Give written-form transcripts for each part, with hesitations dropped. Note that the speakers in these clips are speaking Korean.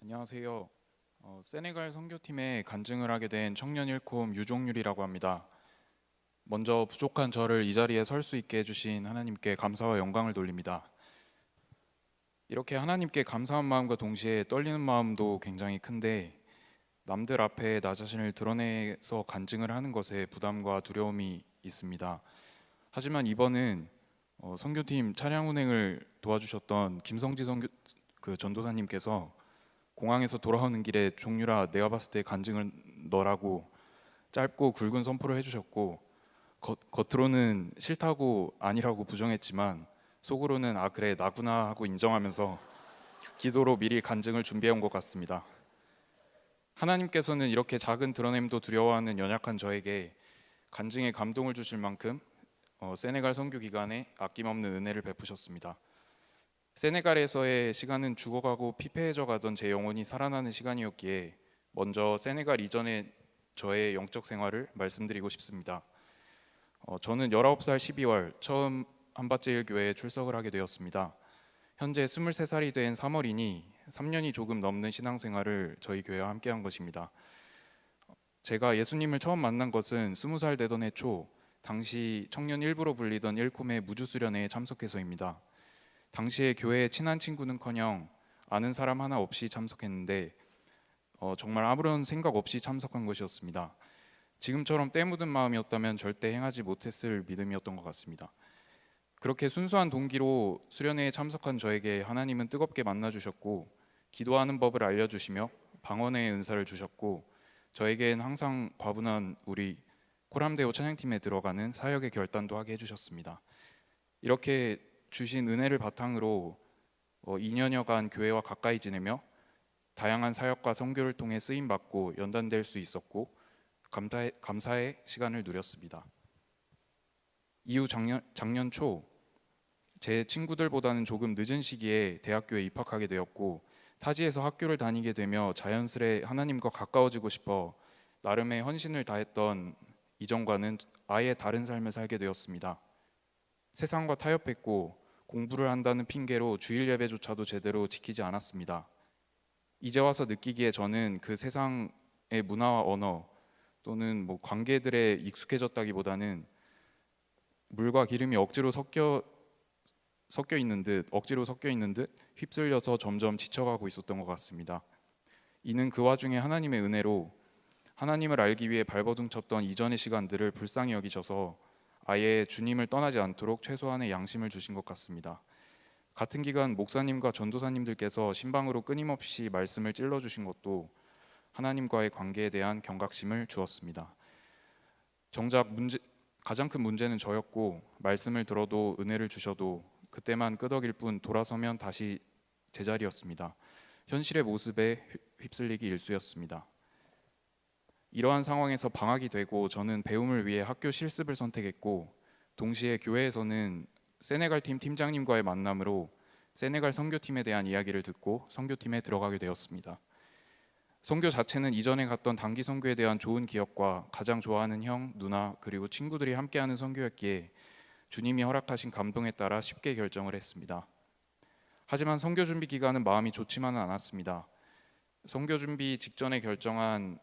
안녕하세요. 세네갈 선교팀에 간증을 하게 된 청년 일콤 유종률이라고 합니다. 먼저 부족한 저를 이 자리에 설 수 있게 해주신 하나님께 감사와 영광을 돌립니다. 이렇게 하나님께 감사한 마음과 동시에 떨리는 마음도 굉장히 큰데 남들 앞에 나 자신을 드러내서 간증을 하는 것에 부담과 두려움이 있습니다. 하지만 이번은 선교팀 차량 운행을 도와주셨던 김성지 전도사님께서 공항에서 돌아오는 길에 종유라 내가 봤을 때 간증을 너라고 짧고 굵은 선포를 해주셨고 겉으로는 싫다고 아니라고 부정했지만 속으로는 아 그래 나구나 하고 인정하면서 기도로 미리 간증을 준비해 온 것 같습니다. 하나님께서는 이렇게 작은 드러냄도 두려워하는 연약한 저에게 간증에 감동을 주실 만큼 세네갈 선교 기간에 아낌없는 은혜를 베푸셨습니다. 세네갈에서의 시간은 죽어가고 피폐해져 가던 제 영혼이 살아나는 시간이었기에 먼저 세네갈 이전의 저의 영적 생활을 말씀드리고 싶습니다. 저는 19살 12월 처음 한밭제일 교회에 출석을 하게 되었습니다. 현재 23살이 된 3월이니 3년이 조금 넘는 신앙생활을 저희 교회와 함께한 것입니다. 제가 예수님을 처음 만난 것은 20살 되던 해 초 당시 청년 일부로 불리던 일콤의 무주수련회에 참석해서입니다. 당시에 교회에 친한 친구는커녕 아는 사람 하나 없이 참석했는데 정말 아무런 생각 없이 참석한 것이었습니다. 지금처럼 때 묻은 마음이었다면 절대 행하지 못했을 믿음이었던 것 같습니다. 그렇게 순수한 동기로 수련회에 참석한 저에게 하나님은 뜨겁게 만나주셨고 기도하는 법을 알려주시며 방언의 은사를 주셨고 저에겐 항상 과분한 우리 코람데오 찬양팀에 들어가는 사역의 결단도 하게 해주셨습니다. 이렇게 주신 은혜를 바탕으로 2년여간 교회와 가까이 지내며 다양한 사역과 선교를 통해 쓰임받고 연단될 수 있었고 감사의 시간을 누렸습니다. 이후 작년 초 제 친구들보다는 조금 늦은 시기에 대학교에 입학하게 되었고 타지에서 학교를 다니게 되며 자연스레 하나님과 가까워지고 싶어 나름의 헌신을 다했던 이전과는 아예 다른 삶을 살게 되었습니다. 세상과 타협했고 공부를 한다는 핑계로 주일 예배조차도 제대로 지키지 않았습니다. 이제 와서 느끼기에 저는 그 세상의 문화와 언어 또는 관계들에 익숙해졌다기보다는 물과 기름이 억지로 섞여 있는 듯 휩쓸려서 점점 지쳐가고 있었던 것 같습니다. 이는 그 와중에 하나님의 은혜로 하나님을 알기 위해 발버둥 쳤던 이전의 시간들을 불쌍히 여기셔서 아예 주님을 떠나지 않도록 최소한의 양심을 주신 것 같습니다. 같은 기간 목사님과 전도사님들께서 신방으로 끊임없이 말씀을 찔러주신 것도 하나님과의 관계에 대한 경각심을 주었습니다. 정작 가장 큰 문제는 저였고 말씀을 들어도 은혜를 주셔도 그때만 끄덕일 뿐 돌아서면 다시 제자리였습니다. 현실의 모습에 휩쓸리기 일쑤였습니다. 이러한 상황에서 방학이 되고 저는 배움을 위해 학교 실습을 선택했고 동시에 교회에서는 세네갈 팀 팀장님과의 만남으로 세네갈 선교팀에 대한 이야기를 듣고 선교팀에 들어가게 되었습니다. 선교 자체는 이전에 갔던 단기 선교에 대한 좋은 기억과 가장 좋아하는 형, 누나 그리고 친구들이 함께하는 선교였기에 주님이 허락하신 감동에 따라 쉽게 결정을 했습니다. 하지만 선교 준비 기간은 마음이 좋지만은 않았습니다. 선교 준비 직전에 결정한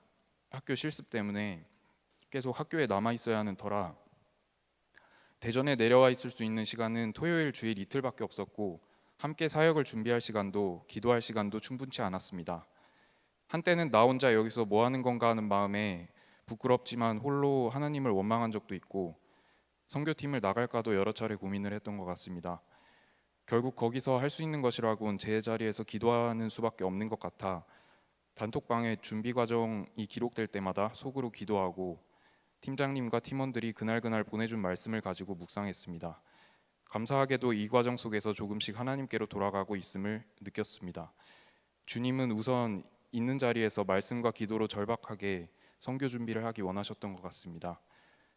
학교 실습 때문에 계속 학교에 남아 있어야 하는 터라 대전에 내려와 있을 수 있는 시간은 토요일 주일 이틀밖에 없었고 함께 사역을 준비할 시간도 기도할 시간도 충분치 않았습니다. 한때는 나 혼자 여기서 뭐 하는 건가 하는 마음에 부끄럽지만 홀로 하나님을 원망한 적도 있고 선교팀을 나갈까도 여러 차례 고민을 했던 것 같습니다. 결국 거기서 할 수 있는 것이라곤 제 자리에서 기도하는 수밖에 없는 것 같아 단톡방에 준비 과정이 기록될 때마다 속으로 기도하고 팀장님과 팀원들이 그날 보내준 말씀을 가지고 묵상했습니다. 감사하게도 이 과정 속에서 조금씩 하나님께로 돌아가고 있음을 느꼈습니다. 주님은 우선 있는 자리에서 말씀과 기도로 절박하게 선교 준비를 하기 원하셨던 것 같습니다.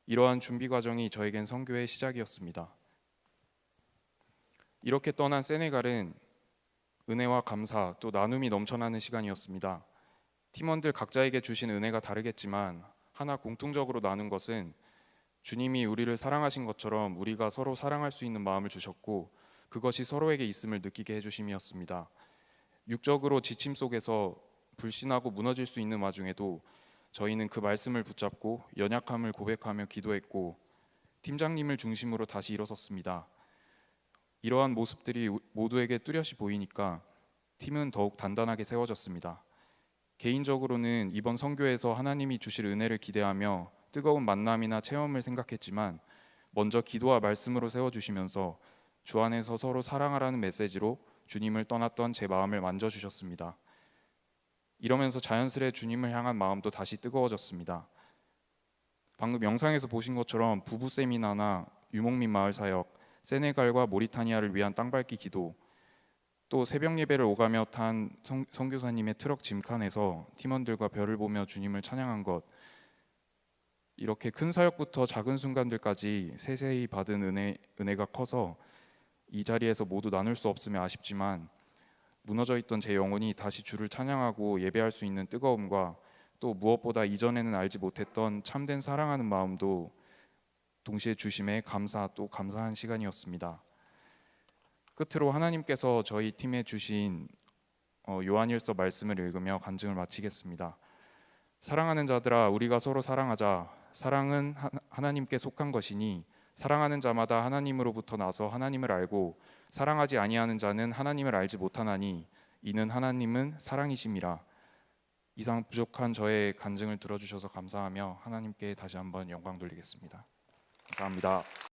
이러한 준비 과정이 저에겐 선교의 시작이었습니다. 이렇게 떠난 세네갈은 은혜와 감사 또 나눔이 넘쳐나는 시간이었습니다. 팀원들 각자에게 주신 은혜가 다르겠지만 하나 공통적으로 나눈 것은 주님이 우리를 사랑하신 것처럼 우리가 서로 사랑할 수 있는 마음을 주셨고 그것이 서로에게 있음을 느끼게 해주심이었습니다. 육적으로 지침 속에서 불신하고 무너질 수 있는 와중에도 저희는 그 말씀을 붙잡고 연약함을 고백하며 기도했고 팀장님을 중심으로 다시 일어섰습니다. 이러한 모습들이 모두에게 뚜렷이 보이니까 팀은 더욱 단단하게 세워졌습니다. 개인적으로는 이번 선교에서 하나님이 주실 은혜를 기대하며 뜨거운 만남이나 체험을 생각했지만 먼저 기도와 말씀으로 세워주시면서 주 안에서 서로 사랑하라는 메시지로 주님을 떠났던 제 마음을 만져주셨습니다. 이러면서 자연스레 주님을 향한 마음도 다시 뜨거워졌습니다. 방금 영상에서 보신 것처럼 부부 세미나나 유목민 마을 사역, 세네갈과 모리타니아를 위한 땅밟기 기도, 또 새벽 예배를 오가며 탄 선교사님의 트럭 짐칸에서 팀원들과 별을 보며 주님을 찬양한 것, 이렇게 큰 사역부터 작은 순간들까지 세세히 받은 은혜가 커서 이 자리에서 모두 나눌 수 없으면 아쉽지만 무너져 있던 제 영혼이 다시 주를 찬양하고 예배할 수 있는 뜨거움과 또 무엇보다 이전에는 알지 못했던 참된 사랑하는 마음도 동시에 주심에 또 감사한 시간이었습니다. 끝으로 하나님께서 저희 팀에 주신 요한일서 말씀을 읽으며 간증을 마치겠습니다. 사랑하는 자들아, 우리가 서로 사랑하자. 사랑은 하나님께 속한 것이니 사랑하는 자마다 하나님으로부터 나서 하나님을 알고 사랑하지 아니하는 자는 하나님을 알지 못하나니 이는 하나님은 사랑이심이라. 이상 부족한 저의 간증을 들어주셔서 감사하며 하나님께 다시 한번 영광 돌리겠습니다. 감사합니다.